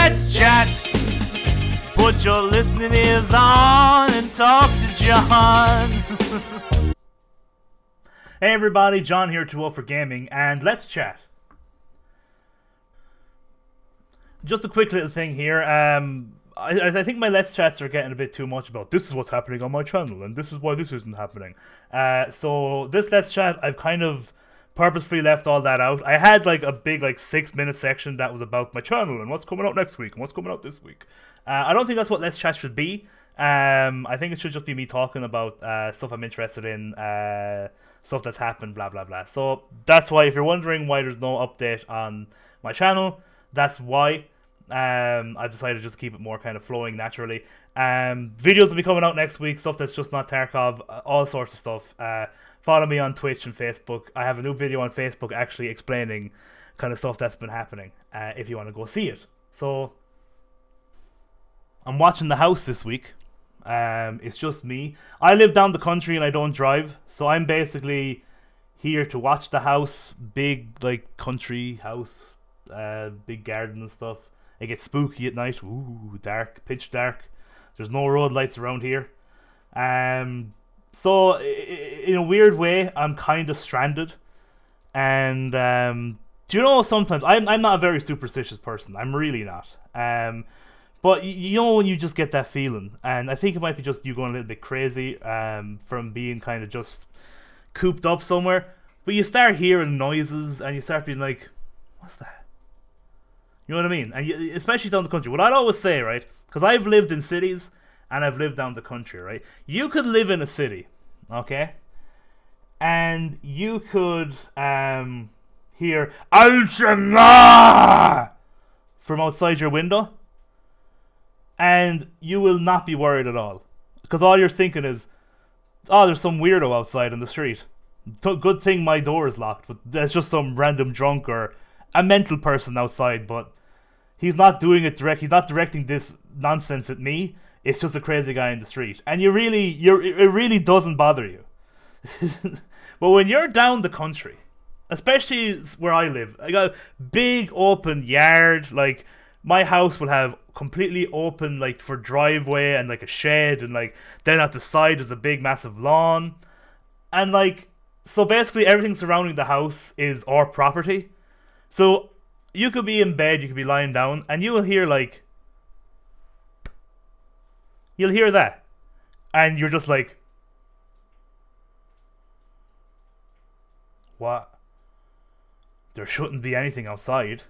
let's chat. Put your listening ears on and talk to John. Hey everybody, John here, Too Old for Gaming, and let's chat. Just a quick little thing here. I think my Let's Chats are getting a bit too much about this is what's happening on my channel and this is why this isn't happening. So this Let's Chat, I've kind of purposefully left all that out. I had like a big 6-minute section that was about my channel and what's coming out next week and what's coming out this week. I don't think that's what Let's Chat should be. I think it should just be me talking about stuff I'm interested in, stuff that's happened, blah blah blah. So that's why, if you're wondering why there's no update on my channel, that's why. I've decided just to keep it more kind of flowing naturally. Videos will be coming out next week, stuff that's just not Tarkov, all sorts of stuff. Follow me on Twitch and Facebook. I have a new video on Facebook actually explaining kind of stuff that's been happening, if you want to go see it. So I'm watching The House this week. It's just me. I live down the country and I don't drive, so I'm basically here to watch The House. Big country house, big garden and stuff. It gets spooky at night. Ooh, dark, pitch dark. There's no road lights around here. So in a weird way, I'm kind of stranded. And do you know, sometimes I'm not a very superstitious person. I'm really not. But you know when you just get that feeling, and I think it might be just you going a little bit crazy from being kind of just cooped up somewhere. But you start hearing noises and you start being like, what's that? You know what I mean? And especially down the country. What I'd always say, right? Because I've lived in cities and I've lived down the country, right? You could live in a city, okay? And you could hear Al-Shamaa from outside your window. And you will not be worried at all. Because all you're thinking is, oh, there's some weirdo outside in the street. Good thing my door is locked. But there's just some random drunk or a mental person outside, but he's not doing it direct. He's not directing this nonsense at me. It's just a crazy guy in the street, and it really doesn't bother you. But when you're down the country, especially where I live, I got a big open yard. Like my house will have completely open for driveway and a shed, and then at the side is a big massive lawn, and so basically everything surrounding the house is our property. So you could be in bed, you could be lying down, and you will hear you'll hear that, and you're just like, what? There shouldn't be anything outside.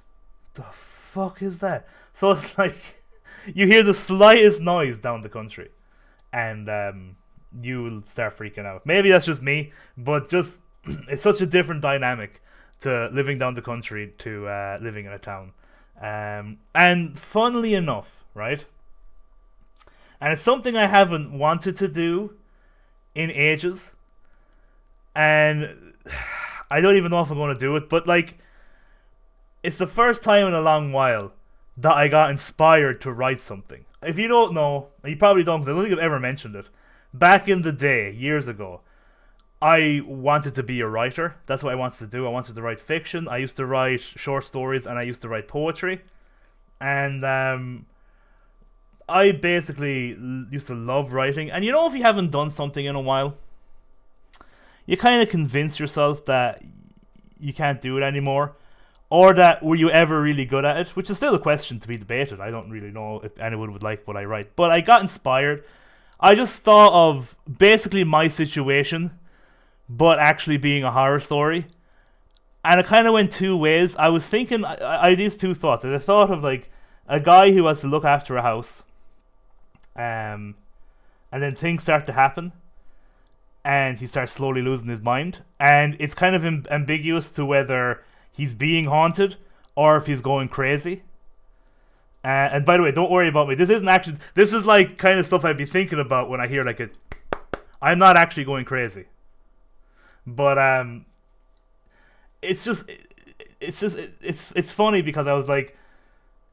The fuck is that? So it's you hear the slightest noise down the country, and you'll start freaking out. Maybe that's just me, but just it's such a different dynamic to living down the country to living in a town. And funnily enough, right? And it's something I haven't wanted to do in ages. And I don't even know if I'm going to do it. But it's the first time in a long while that I got inspired to write something. If you don't know, you probably don't, because I don't think I've ever mentioned it. Back in the day, years ago, I wanted to be a writer. That's what I wanted to do. I wanted to write fiction. I used to write short stories and I used to write poetry. And I basically used to love writing. And you know, if you haven't done something in a while, you kind of convince yourself that you can't do it anymore. Or that were you ever really good at it? Which is still a question to be debated. I don't really know if anyone would like what I write. But I got inspired. I just thought of basically my situation, but actually being a horror story. And it kind of went two ways. I was thinking, I had these two thoughts. I thought of a guy who has to look after a house, and then things start to happen, and he starts slowly losing his mind. And it's kind of ambiguous to whether he's being haunted or if he's going crazy. And by the way, don't worry about me. This isn't actually, this is kind of stuff I'd be thinking about when I hear I'm not actually going crazy. But it's funny because I was like,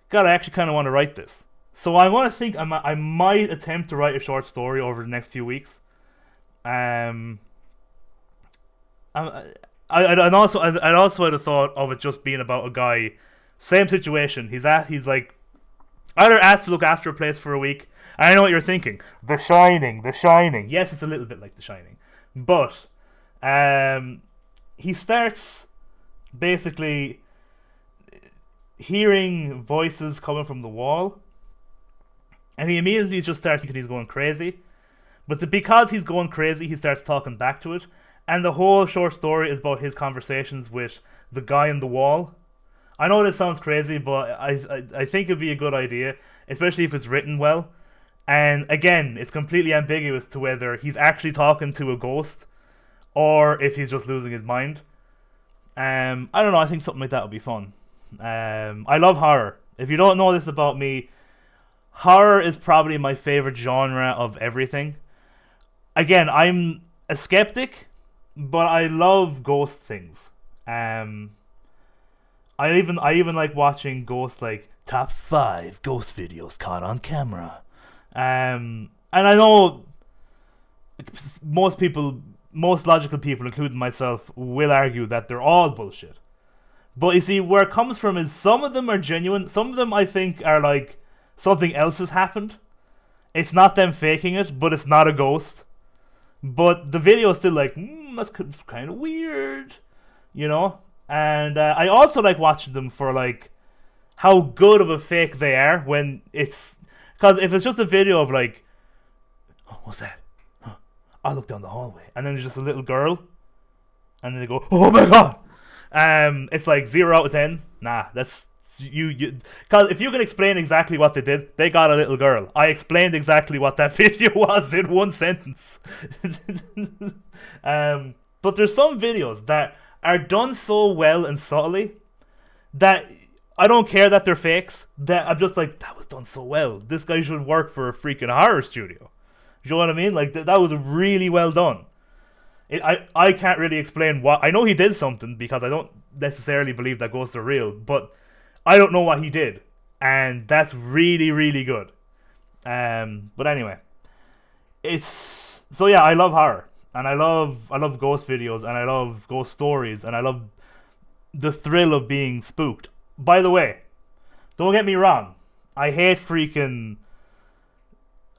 God, I actually kind of want to write this. So I want to think I might attempt to write a short story over the next few weeks. I'd also had a thought of it just being about a guy, same situation. He's Either asked to look after a place for a week. And I know what you're thinking. The Shining, The Shining. Yes, it's a little bit like The Shining. But he starts basically hearing voices coming from the wall. And he immediately just starts thinking he's going crazy. But because he's going crazy, he starts talking back to it. And the whole short story is about his conversations with the guy in the wall. I know this sounds crazy, but I think it'd be a good idea, especially if it's written well. And again, it's completely ambiguous to whether he's actually talking to a ghost or if he's just losing his mind. I don't know, I think something like that would be fun. I love horror. If you don't know this about me, horror is probably my favorite genre of everything. Again, I'm a skeptic, but I love ghost things. I even like watching ghost, like top 5 ghost videos caught on camera. And I know most logical people, including myself, will argue that they're all bullshit. But you see, where it comes from is some of them are genuine. Some of them I think are like something else has happened. It's not them faking it, but it's not a ghost. But the video is still like, that's kind of weird, you know? And I also like watching them for like how good of a fake they are when it's... Because if it's just a video of like, oh, what's that? I look down the hallway. And then there's just a little girl. And then they go, oh my god! It's like 0 out of 10. Nah, that's... you. Because if you can explain exactly what they did, they got a little girl. I explained exactly what that video was in one sentence. But there's some videos that are done so well and subtly that I don't care that they're fakes. That I'm just like, that was done so well. This guy should work for a freaking horror studio. You know what I mean? Like that was really well done. I can't really explain what... I know he did something because I don't necessarily believe that ghosts are real, but I don't know what he did, and that's really, really good. But anyway, it's... So yeah, I love horror, and I love ghost videos, and I love ghost stories, and I love the thrill of being spooked. By the way, don't get me wrong, I hate freaking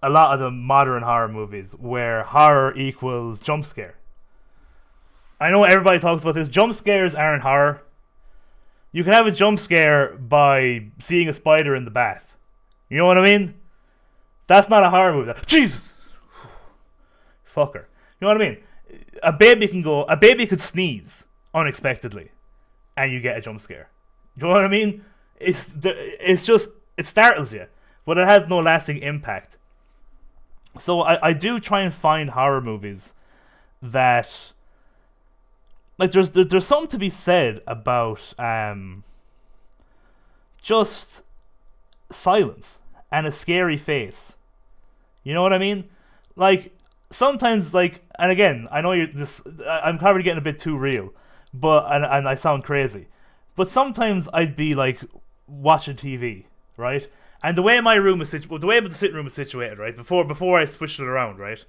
a lot of the modern horror movies where horror equals jump scare. I know everybody talks about this. Jump scares aren't horror. You can have a jump scare by seeing a spider in the bath. You know what I mean? That's not a horror movie. Jesus! Fucker. You know what I mean? A baby could sneeze unexpectedly and you get a jump scare. You know what I mean? It's just, it startles you, but it has no lasting impact. So I do try and find horror movies that... Like there's something to be said about just silence and a scary face. You know what I mean? Like sometimes, like, and again, I know I'm probably getting a bit too real, but and I sound crazy, but sometimes I'd be like watching TV, right? And the way my room is the way the sitting room is situated, right? Before I switched it around, right?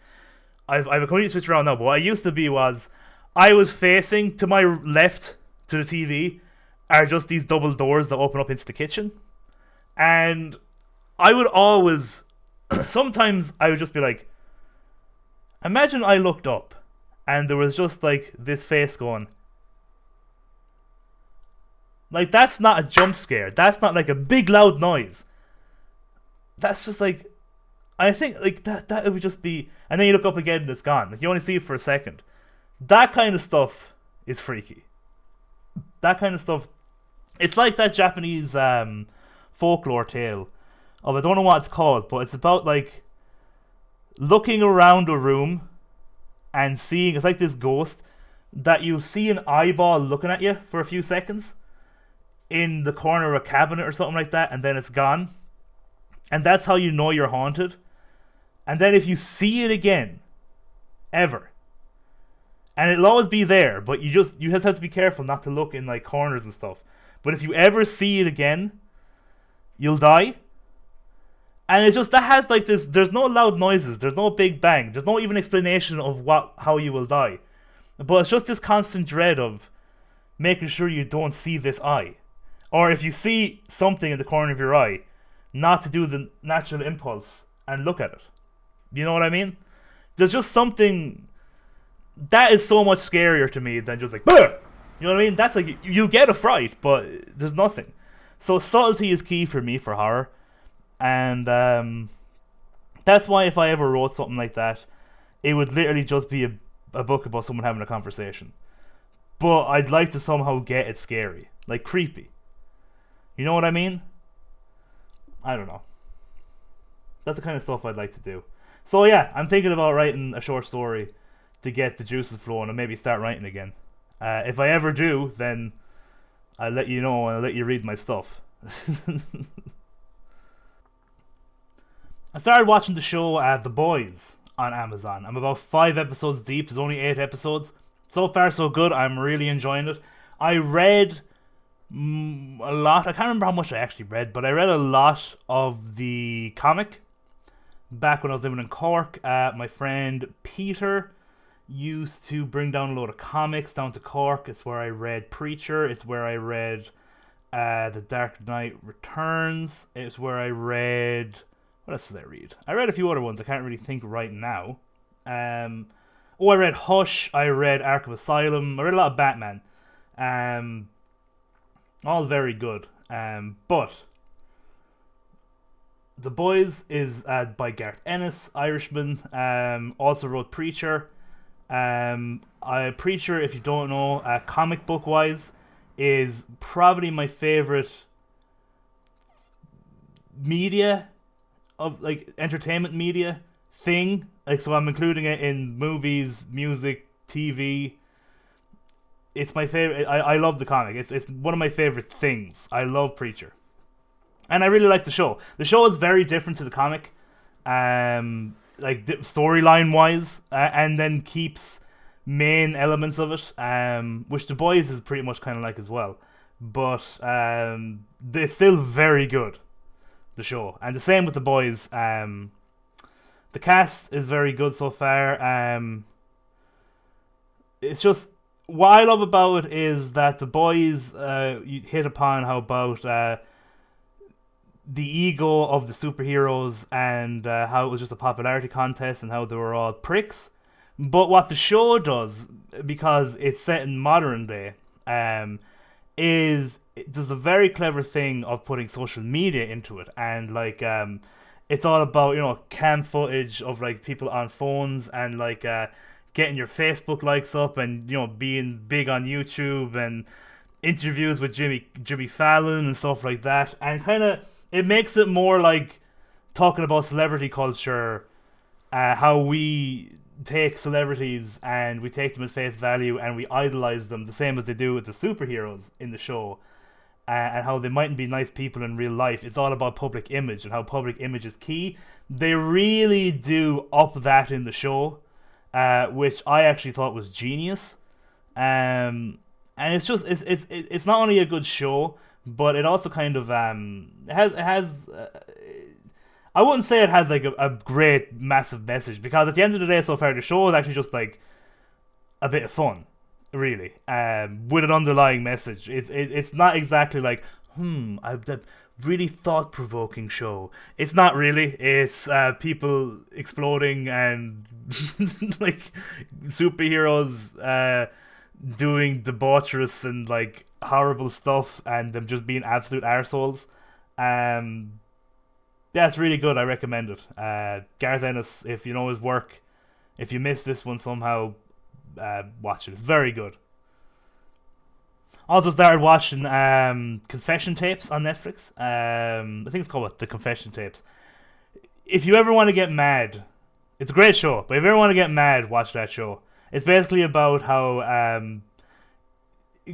I've a completely switched around now. But what I used to be was, I was facing to my left to the TV are just these double doors that open up into the kitchen. And I would always, sometimes I would just be like, imagine I looked up and there was just like this face going. Like, that's not a jump scare. That's not like a big loud noise. That's just like, I think like that would just be, and then you look up again and it's gone. Like, you only see it for a second. That kind of stuff is freaky. That kind of stuff. It's like that Japanese folklore tale of, I don't know what it's called, but it's about like looking around a room and seeing, it's like this ghost that you see an eyeball looking at you for a few seconds in the corner of a cabinet or something like that, and then it's gone. And that's how you know you're haunted. And then if you see it again, ever, and it'll always be there, but you just have to be careful not to look in like corners and stuff. But if you ever see it again, you'll die. And it's just, that has like this, there's no loud noises, there's no big bang, there's no even explanation of how you will die. But it's just this constant dread of making sure you don't see this eye. Or if you see something in the corner of your eye, not to do the natural impulse and look at it. You know what I mean? There's just something that is so much scarier to me than just like, "Bleh!" You know what I mean? That's like, you get a fright, but there's nothing. So subtlety is key for me for horror. And that's why if I ever wrote something like that, it would literally just be a book about someone having a conversation. But I'd like to somehow get it scary. Like creepy. You know what I mean? I don't know. That's the kind of stuff I'd like to do. So yeah, I'm thinking about writing a short story to get the juices flowing and maybe start writing again. If I ever do, then I'll let you know and I'll let you read my stuff. I started watching the show The Boys on Amazon. I'm about 5 episodes deep. There's only 8 episodes. So far, so good. I'm really enjoying it. I read a lot. I can't remember how much I actually read, but I read a lot of the comic back when I was living in Cork. My friend Peter used to bring down a load of comics down to Cork. It's where I read Preacher. It's where I read The Dark Knight Returns. It's where I read... What else did I read? I read a few other ones. I can't really think right now. I read Hush. I read Arkham Asylum. I read a lot of Batman. All very good. But The Boys is by Garth Ennis, Irishman. Also wrote Preacher. Preacher, if you don't know, comic book wise, is probably my favorite media of like entertainment media thing. Like, so I'm including it in movies, music, TV. It's my favorite. I love the comic. It's one of my favorite things. I love Preacher, and I really like the show. The show is very different to the comic, like storyline wise, and then keeps main elements of it, which The Boys is pretty much kind of like as well. But it's still very good, the show, and the same with The Boys. The cast is very good so far. It's just, what I love about it is that The Boys you hit upon how about the ego of the superheroes and how it was just a popularity contest and how they were all pricks. But what the show does, because it's set in modern day, is it does a very clever thing of putting social media into it, and like it's all about, you know, cam footage of like people on phones and like getting your Facebook likes up, and, you know, being big on YouTube, and interviews with Jimmy Fallon and stuff like that, and kind of it makes it more like talking about celebrity culture, how we take celebrities and we take them at face value and we idolize them the same as they do with the superheroes in the show, and how they mightn't be nice people in real life. It's all about public image and how public image is key. They really do up that in the show, which I actually thought was genius. And it's just it's not only a good show, but it also kind of it has I wouldn't say it has like a great massive message, because at the end of the day so far the show is actually just like a bit of fun, really, with an underlying message. It's not exactly like a really thought-provoking show. It's not really. It's people exploding and like superheroes doing debaucherous and like horrible stuff, and them just being absolute arseholes. Yeah, it's really good. I recommend it. Garth Ennis, if you know his work, if you missed this one somehow, watch it. It's very good. Also started watching Confession Tapes on Netflix. I think it's called The Confession Tapes. If you ever want to get mad, it's a great show, but if you ever want to get mad, watch that show. It's basically about how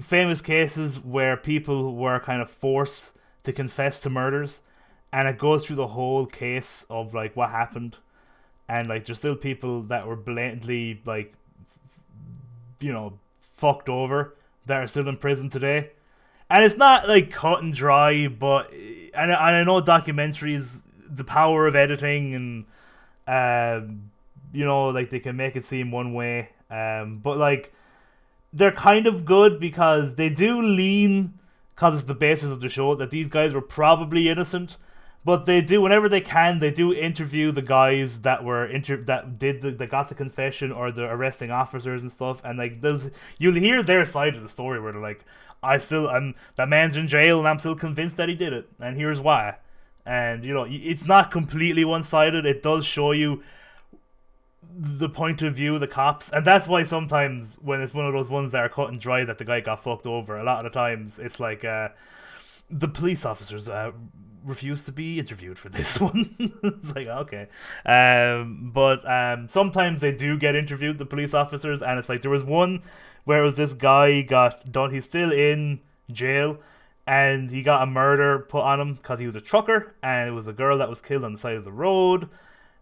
famous cases where people were kind of forced to confess to murders, and it goes through the whole case of like what happened, and like there's still people that were blatantly like, you know, fucked over that are still in prison today. And it's not like cut and dry, but and I know documentaries, the power of editing, and you know, like they can make it seem one way, but like they're kind of good because they do lean, because it's the basis of the show, that these guys were probably innocent, But they do, whenever they can, they do interview the guys that were that got the confession, or the arresting officers and stuff. And like, you'll hear their side of the story where they're like, I'm that man's in jail and I'm still convinced that he did it, and here's why. And it's not completely one sided. It does show you the point of view of the cops, and that's why sometimes when it's one of those ones that are cut and dry that the guy got fucked over, a lot of the times it's like the police officers refuse to be interviewed for this one. It's like, okay. But sometimes they do get interviewed, the police officers, and it's like there was one where it was this guy got done, he's still in jail, and he got a murder put on him because he was a trucker, and it was a girl that was killed on the side of the road.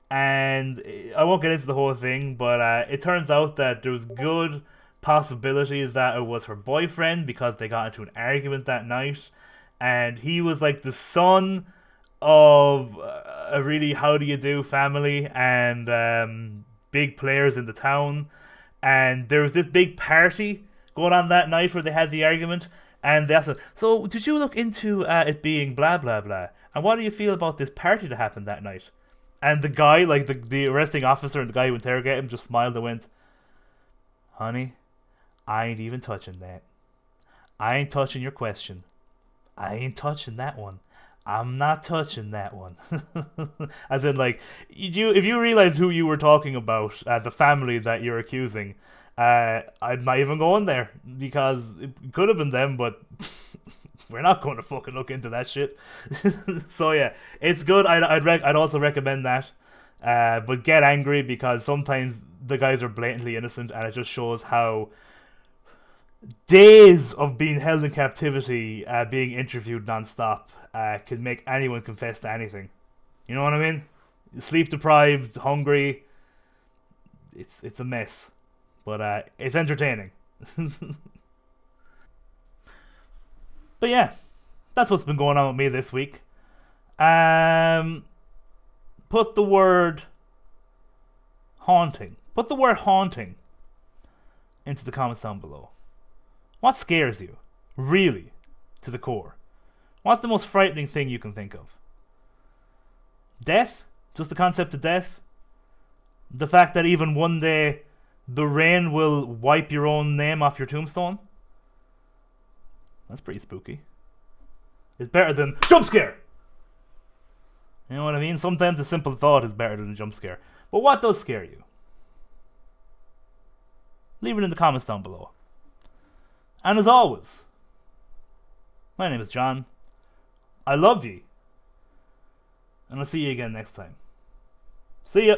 And I won't get into the whole thing, but it turns out that there was good possibility that it was her boyfriend, because they got into an argument that night, and he was like the son of a really how do you do family, and big players in the town. And there was this big party going on that night where they had the argument, and they asked him, so did you look into it being blah blah blah, and what do you feel about this party that happened that night? And the guy, like the arresting officer and the guy who interrogated him, just smiled and went, honey, I ain't even touching that. I ain't touching your question. I ain't touching that one. I'm not touching that one. As in, like, if you realize who you were talking about, the family that you're accusing, I'm not even going there, because it could have been them, but we're not going to fucking look into that shit. So yeah, it's good. I'd also recommend that. But get angry, because sometimes the guys are blatantly innocent, and it just shows how days of being held in captivity, being interviewed nonstop, can make anyone confess to anything. You know what I mean? Sleep deprived, hungry. It's a mess, but it's entertaining. But yeah, that's what's been going on with me this week. Put the word haunting. Put the word haunting into the comments down below. What scares you, really, to the core? What's the most frightening thing you can think of? Death? Just the concept of death? The fact that even one day the rain will wipe your own name off your tombstone? That's pretty spooky. It's better than jump scare. You know what I mean? Sometimes a simple thought is better than a jump scare. But what does scare you? Leave it in the comments down below. And as always, my name is John. I love you. And I'll see you again next time. See ya.